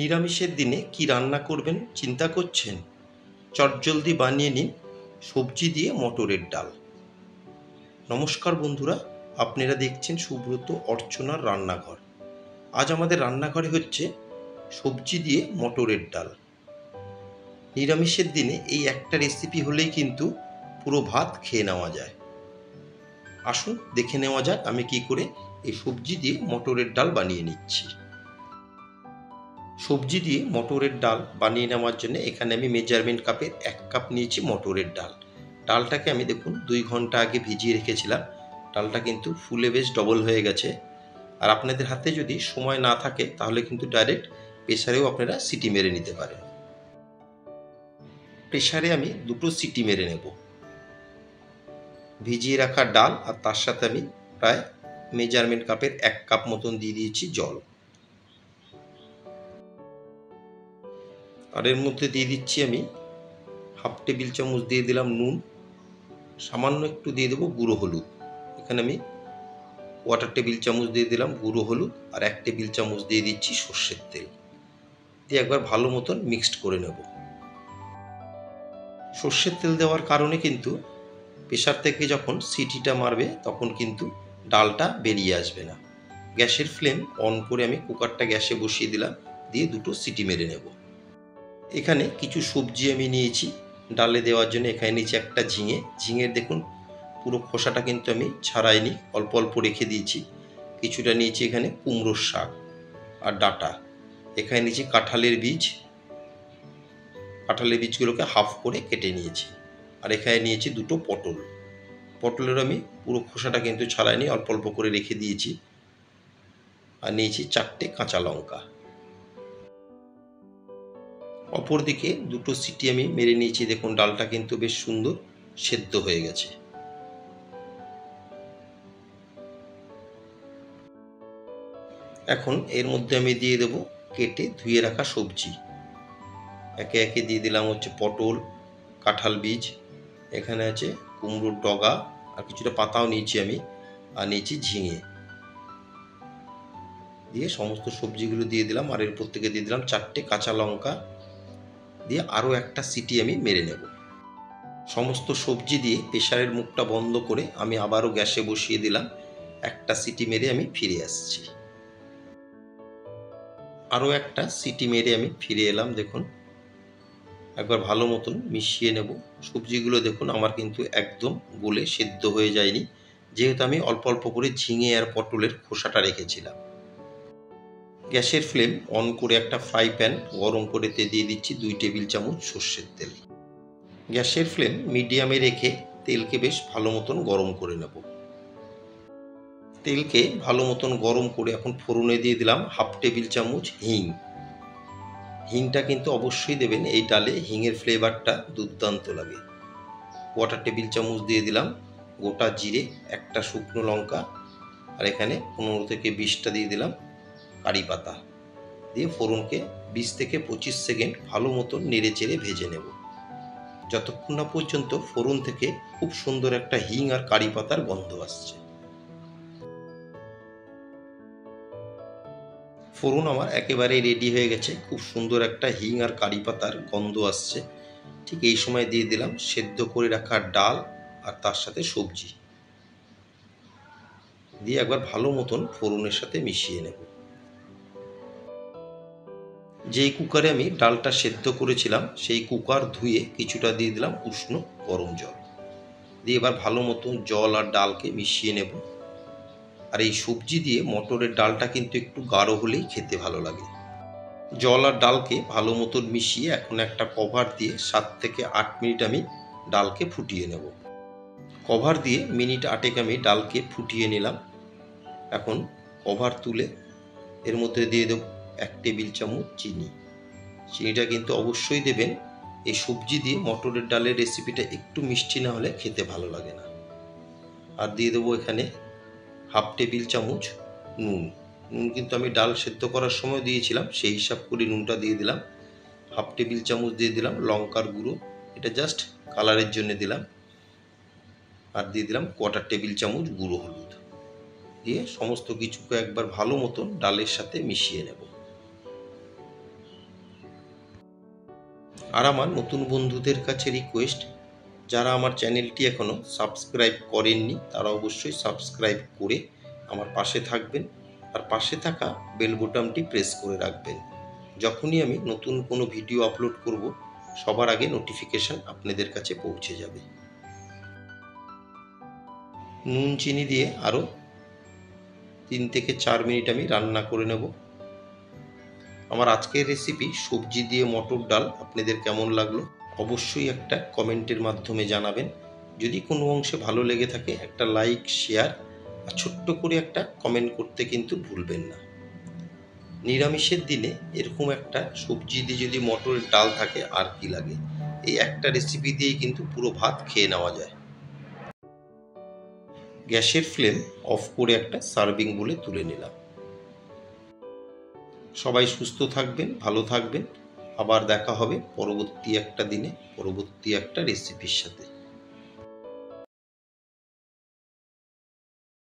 নিরামিষের দিনে কি রান্না করবেন চিন্তা করছেন? চটজলদি বানিয়ে নিন সবজি দিয়ে মটরের ডাল। নমস্কার বন্ধুরা, আপনারা দেখছেন সুব্রত অর্চনার রান্নাঘর। আজ আমাদের রান্নাঘরে হচ্ছে সবজি দিয়ে মটরের ডাল। নিরামিষের দিনে এই একটা রেসিপি হলেই কিন্তু পুরো ভাত খেয়ে নেওয়া যায়। আসুন দেখে নেওয়া যাক আমি কি করে এই সবজি দিয়ে মটরের ডাল বানিয়ে নিচ্ছি। সবজি দিয়ে মটরের ডাল বানিয়ে নেওয়ার জন্য এখানে আমি মেজারমেন্ট কাপের 1 কাপ নিয়েছি মটরের ডাল। ডালটাকে আমি দেখুন 2 ঘন্টা আগে ভিজিয়ে রেখেছিলাম। ডালটা কিন্তু ফুলে বেশ ডবল হয়ে গেছে। আর আপনাদের হাতে যদি সময় না থাকে তাহলে কিন্তু ডাইরেক্ট প্রেসারেও আপনারা সিটি মেরে নিতে পারেন। প্রেসারে আমি 2টো সিটি মেরে নেব। ভিজিয়ে রাখা ডাল আর তার সাথে আমি প্রায় মেজারমেন্ট কাপের 1 কাপ মতন দিয়ে দিয়েছি জল। আর এর মধ্যে দিয়ে দিচ্ছি আমি হাফ টেবিল চামচ দিয়ে দিলাম নুন, সামান্য একটু দিয়ে দেবো গুঁড়ো হলুদ। এখানে আমি কোয়ার্টার টেবিল চামচ দিয়ে দিলাম গুঁড়ো হলুদ আর 1 টেবিল চামচ দিয়ে দিচ্ছি সর্ষের তেল। দিয়ে একবার ভালো মতন মিক্সড করে নেব। সর্ষের তেল দেওয়ার কারণে কিন্তু প্রেসার থেকে যখন সিটিটা মারবে তখন কিন্তু ডালটা বেরিয়ে আসবে না। গ্যাসের ফ্লেম অন করে আমি কুকারটা গ্যাসে বসিয়ে দিলাম, দিয়ে 2টো সিটি মেরে নেব। এখানে কিছু সবজি আমি নিয়েছি ডালে দেওয়ার জন্য। এখানে নিয়েছি একটা ঝিঙে। ঝিঙের দেখুন পুরো খোসাটা কিন্তু আমি ছাড়াইনি, অল্প অল্প রেখে দিয়েছি। কিছুটা নিয়েছি এখানে কুমড়োর শাক আর ডাঁটা। এখানে নিয়েছি কাঁঠালের বীজ। কাঁঠালের বীজগুলোকে হাফ করে কেটে নিয়েছি। আর এখানে নিয়েছি 2টো পটল। পটলের আমি পুরো খোসাটা কিন্তু ছাড়াইনি, অল্প অল্প করে রেখে দিয়েছি। আর নিয়েছি 4টে কাঁচা লঙ্কা। অপরদিকে 2টো সিটি আমি মেরে নিয়েছি। দেখুন ডালটা কিন্তু বেশ সুন্দর সেদ্ধ হয়ে গেছে। এখন এর মধ্যে আমি দিয়ে দেব কেটে ধুয়ে রাখা সবজি। একে একে দিয়ে দিলাম হচ্ছে পটল, কাঁঠাল বীজ, এখানে আছে কুমড়োর ডগা আর কিছুটা পাতাও নিয়েছি আমি, আর নিয়েছি ঝিঙে। দিয়ে সমস্ত সবজিগুলো দিয়ে দিলাম আর এরপর থেকে দিয়ে দিলাম 4টে কাঁচা লঙ্কা, দিয়ে আরও একটা সিটি আমি মেরে নেব। সমস্ত সবজি দিয়ে প্রেসারের মুখটা বন্ধ করে আমি আবারও গ্যাসে বসিয়ে দিলাম। একটা সিটি মেরে আমি ফিরে আসছি। আরও একটা সিটি মেরে আমি ফিরে এলাম। দেখুন একবার ভালো মতন মিশিয়ে নেব। সবজিগুলো দেখুন আমার কিন্তু একদম গলে সেদ্ধ হয়ে যায়নি, যেহেতু আমি অল্প অল্প করে ঝিঙে আর পটলের খোসাটা রেখেছিলাম। গ্যাসের ফ্লেম অন করে একটা ফ্রাই প্যান গরম করে দিয়ে দিচ্ছি 2 টেবিল চামচ সর্ষের তেল। গ্যাসের ফ্লেম মিডিয়ামে রেখে তেলকে বেশ ভালো মতন গরম করে নেব। তেলকে ভালো মতন গরম করে এখন ফোড়নে দিয়ে দিলাম হাফ টেবিল চামচ হিং। হিংটা কিন্তু অবশ্যই দেবেন, এই ডালে হিংয়ের ফ্লেভারটা দুর্দান্ত লাগে। কোয়ার্টার টেবিল চামচ দিয়ে দিলাম গোটা জিরে, একটা শুকনো লঙ্কা, আর এখানে 15 থেকে 20টা দিয়ে দিলাম কারি পাতা। দিয়ে ফোড়নকে 20 থেকে 25 সেকেন্ড ভালো মতন নেড়ে চেড়ে ভেজে নেব, যতক্ষণ না পর্যন্ত ফোড়ন থেকে খুব সুন্দর একটা হিং আর কারি পাতার গন্ধ আসছে। ফোড়ন আমার একেবারে রেডি হয়ে গেছে, খুব সুন্দর একটা হিং আর কারি পাতার গন্ধ আসছে। ঠিক এই সময় দিয়ে দিলাম সেদ্ধ করে রাখা ডাল আর তার সাথে সবজি, দিয়ে একবার ভালো মতন ফোড়নের সাথে মিশিয়ে নেব। যেই কুকারে আমি ডালটা সেদ্ধ করেছিলাম সেই কুকার ধুয়ে কিছুটা দিয়ে দিলাম উষ্ণ গরম জল, দিয়ে এবার ভালো মতন জল আর ডালকে মিশিয়ে নেব। আর এই সবজি দিয়ে মটরের ডালটা কিন্তু একটু গাঢ় হলেই খেতে ভালো লাগে। জল আর ডালকে ভালো মতন মিশিয়ে এখন একটা কভার দিয়ে 7 থেকে 8 মিনিট আমি ডালকে ফুটিয়ে নেব। কভার দিয়ে মিনিট 8 আমি ডালকে ফুটিয়ে নিলাম। এখন কভার তুলে এর মধ্যে দিয়ে দেব 1 টেবিল চামচ চিনি। চিনিটা কিন্তু অবশ্যই দেবেন, এই সবজি দিয়ে মটরের ডালের রেসিপিটা একটু মিষ্টি না হলে খেতে ভালো লাগে না। আর দিয়ে দেবো এখানে হাফ টেবিল চামচ নুন। নুন কিন্তু আমি ডাল সেদ্ধ করার সময় দিয়েছিলাম, সেই হিসাব করে নুনটা দিয়ে দিলাম। হাফ টেবিল চামচ দিয়ে দিলাম লঙ্কার গুঁড়ো, এটা জাস্ট কালারের জন্য দিলাম। আর দিয়ে দিলাম কোয়ার্টার টেবিল চামচ গুঁড়ো হলুদ। দিয়ে সমস্ত কিছুকে একবার ভালো মতন ডালের সাথে মিশিয়ে নেব। আর আমার নতুন বন্ধুদের কাছে রিকোয়েস্ট, যারা আমার চ্যানেলটি এখনও সাবস্ক্রাইব করেননি তারা অবশ্যই সাবস্ক্রাইব করে আমার পাশে থাকবেন, আর পাশে থাকা বেল বোতামটি প্রেস করে রাখবেন। যখনই আমি নতুন কোনো ভিডিও আপলোড করব সবার আগে নোটিফিকেশান আপনাদের কাছে পৌঁছে যাবে। নুন চিনি দিয়ে আরও 3 থেকে 4 মিনিট আমি রান্না করে নেব। আমার আজকের রেসিপি সবজি দিয়ে মটর ডাল আপনাদের কেমন লাগলো অবশ্যই একটা কমেন্টের মাধ্যমে জানাবেন। যদি কোনো অংশে ভালো লেগে থাকে একটা লাইক, শেয়ার আর ছোট্ট করে একটা কমেন্ট করতে কিন্তু ভুলবেন না। নিরামিষের দিনে এরকম একটা সবজি দিয়ে যদি মটরের ডাল থাকে আর কি লাগে। এই একটা রেসিপি দিয়েই কিন্তু পুরো ভাত খেয়ে নেওয়া যায়। গ্যাসের ফ্লেম অফ করে একটা সার্ভিং বলে তুলে নিলাম। সবাই সুস্থ থাকবেন, ভালো থাকবেন। আবার দেখা হবে পরবর্তী একটা দিনে পরবর্তী একটা রেসিপির সাথে।